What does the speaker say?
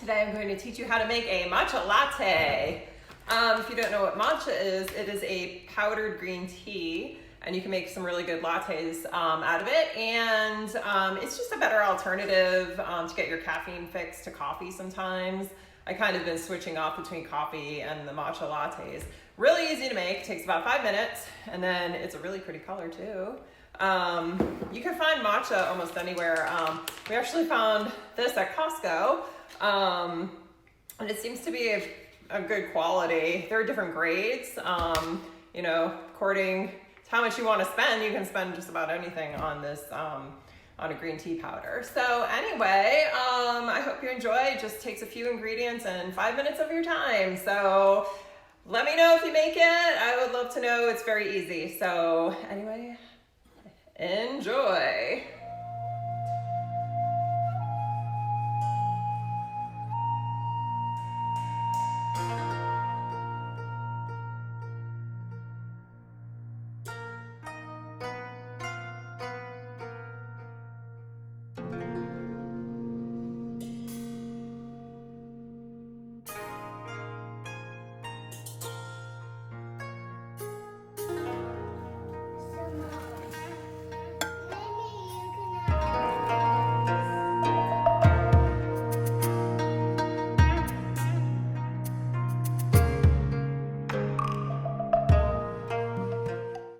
Today I'm going to teach you how to make a matcha latte. If you don't know what matcha is, it is a powdered green tea, and you can make some really good lattes out of it. And it's just a better alternative to get your caffeine fix to coffee sometimes. I kind of been switching off between coffee and the matcha lattes. Really easy to make, takes about 5 minutes, and then it's a really pretty color too. You can find matcha almost anywhere. We actually found this at Costco, and it seems to be a good quality. There are different grades, you know, according to how much you want to spend, you can spend just about anything on this, on a green tea powder. So anyway, I hope you enjoy. It just takes a few ingredients and 5 minutes of your time. So let me know if you make it. I would love to know. It's very easy. So anyway, enjoy.